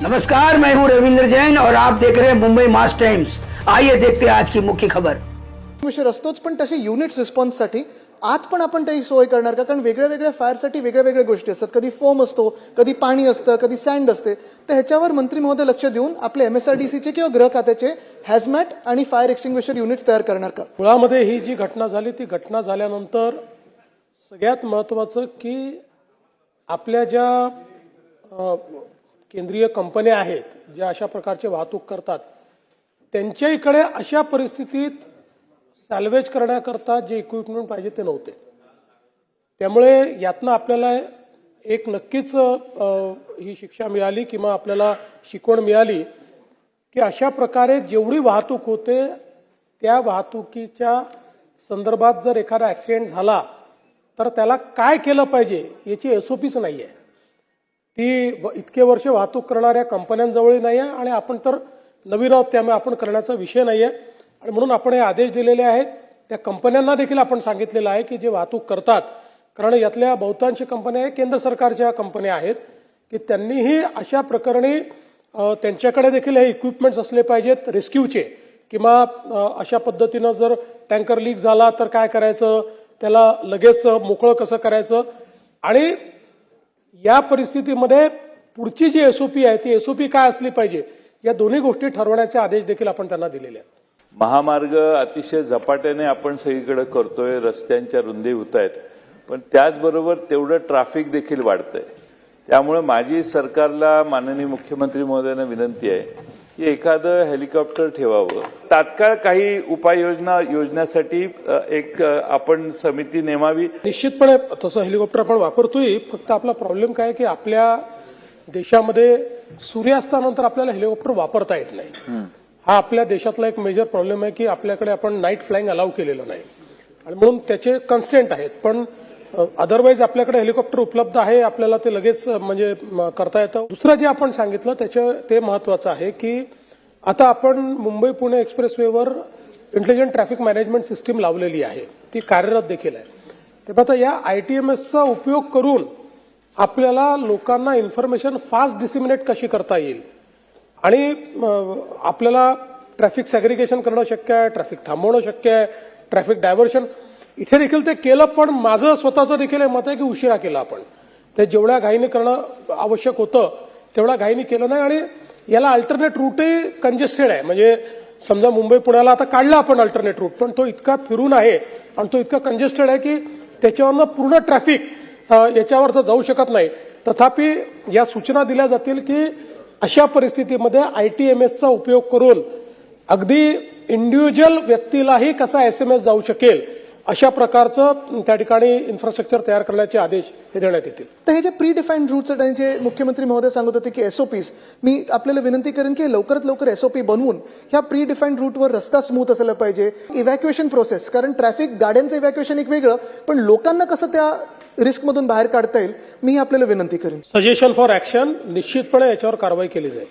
नमस्कार, मैं हूं रविंद्र जैन और आप देख रहे हैं मुंबई मास टाइम्स। आइए देखते हैं आज की मुख्य खबर। विषय असतोच, पण तसे युनिट्स रिस्पॉन्ससाठी आज पण आपण काही सोय करणार का? कारण वेगळ्या वेगळ्या फायरसाठी वेगळ्या वेगळ्या गोष्टी असतात. कधी फोम असतो, कधी पाणी असतं, कधी सँड असते. तर ह्याच्यावर मंत्री महोदय लक्ष देऊन आपले MSRDCचे किंवा गृह खात्याचे हॅझमॅट आणि फायर एक्सटिंग्विशर युनिट्स तयार करणार का? मुळामध्ये ही जी घटना झाली ती घटना झाल्यानंतर सगळ्यात महत्त्वाचं की आपल्या ज्या केंद्रीय कंपन्या आहेत ज्या अशा प्रकारचे वाहतूक करतात त्यांच्या इकडे अशा परिस्थितीत सॅल्वेज करण्याकरता जे इक्विपमेंट पाहिजे ते नव्हते. त्यामुळे यातनं आपल्याला एक नक्कीच ही शिक्षा मिळाली किंवा आपल्याला शिकवण मिळाली की अशा प्रकारे जेवढी वाहतूक होते त्या वाहतुकीच्या संदर्भात जर एखादा ऍक्सिडेंट झाला तर त्याला काय केलं पाहिजे याची SOPच नाहीये. ती इतके वर्ष वाहतूक करणाऱ्या कंपन्यांजवळही नाही आहे आणि आपण तर नवीन आहोत त्यामुळे आपण करण्याचा विषय नाहीये. आणि म्हणून आपण हे आदेश दिलेले आहेत. त्या कंपन्यांना देखील आपण सांगितलेलं आहे की जे वाहतूक करतात, कारण यातल्या बहुतांश कंपन्या केंद्र सरकारच्या कंपन्या आहेत, की त्यांनीही अशा प्रकरणी त्यांच्याकडे देखील हे इक्विपमेंट्स असले पाहिजेत रेस्क्यूचे, किंवा अशा पद्धतीनं जर टँकर लीक झाला तर काय करायचं, त्याला लगेच मोकळं कसं करायचं, आणि या परिस्थितीमध्ये पुढची जी SOP आहे ती SOP काय असली पाहिजे या दोन्ही गोष्टी ठरवण्याचे आदेश देखील आपण त्यांना दिलेले आहेत. महामार्ग अतिशय झपाट्याने आपण सगळीकडे करतोय, रस्त्यांच्या रुंदी होत आहेत, पण त्याचबरोबर तेवढं ट्रॅफिक देखील वाढतंय. त्यामुळे माझी सरकारला माननीय मुख्यमंत्री महोदयांना विनंती आहे की एखादं हेलिकॉप्टर ठेवावं. तात्काळ काही उपाययोजना योजण्यासाठी एक आपण समिती नेमावी. निश्चितपणे तसं हेलिकॉप्टर आपण वापरतोय. फक्त आपला प्रॉब्लेम काय की आपल्या देशामध्ये सूर्यास्तानंतर आपल्याला हेलिकॉप्टर वापरता येत नाही. हा आपल्या देशातला एक मेजर प्रॉब्लेम आहे की आपल्याकडे आपण नाईट फ्लाइंग अलाउ केलेलं नाही आणि म्हणून त्याचे कन्स्टेंट आहेत. पण अदरवाईज आपल्याकडे हेलिकॉप्टर उपलब्ध आहे, आपल्याला ते लगेच म्हणजे करता येतं. दुसरं जे आपण सांगितलं ते महत्वाचं आहे की आता आपण मुंबई पुणे एक्सप्रेसवेवर इंटेलिजंट ट्रॅफिक मॅनेजमेंट सिस्टीम लावलेली आहे, ती कार्यरत देखील आहे. तेव्हा आता या ITMSचा उपयोग करून आपल्याला लोकांना इन्फॉर्मेशन फास्ट डिसिमिनेट कशी करता येईल आणि आपल्याला ट्रॅफिक सॅग्रिगेशन करणं शक्य आहे, ट्रॅफिक थांबवणं शक्य आहे, ट्रॅफिक डायव्हर्शन इथे देखील ते केलं. पण माझं स्वतःचं देखील मत आहे की उशिरा केलं आपण. ते जेवढ्या घाईने करणं आवश्यक होतं तेवढ्या घाईने केलं नाही. आणि याला अल्टरनेट रूटही कंजेस्टेड आहे. म्हणजे समजा मुंबई पुण्याला आता काढला आपण अल्टरनेट रूट, पण तो इतका फिरून आहे आणि तो इतका कंजेस्टेड आहे की त्याच्यावरनं पूर्ण ट्रॅफिक याच्यावरचं जाऊ शकत नाही. तथापि या सूचना दिल्या जातील की अशा परिस्थितीमध्ये ITMSचा उपयोग करून अगदी इंडिव्हिज्युअल व्यक्तीलाही कसा SMS जाऊ शकेल अशा प्रकारचं त्या ठिकाणी इन्फ्रास्ट्रक्चर तयार करण्याचे आदेश हे देण्यात येतील. तर हे जे प्री डिफाईन्ड रूट्स आणि जे मुख्यमंत्री महोदय सांगत होते की SOPs, मी आपल्याला विनंती करेन की लवकरात लवकर SOP बनवून ह्या प्री डिफाईन्ड रूटवर रस्ता स्मूथ असायला पाहिजे. इव्हॅक्युएशन प्रोसेस, कारण ट्रॅफिक गाड्यांचं इव्हॅक्युएशन एक वेगळं, पण लोकांना कसं त्या रिस्कमधून बाहेर काढता येईल मी आपल्याला विनंती करेन. सजेशन फॉर ऍक्शन निश्चितपणे याच्यावर कारवाई केली जाईल.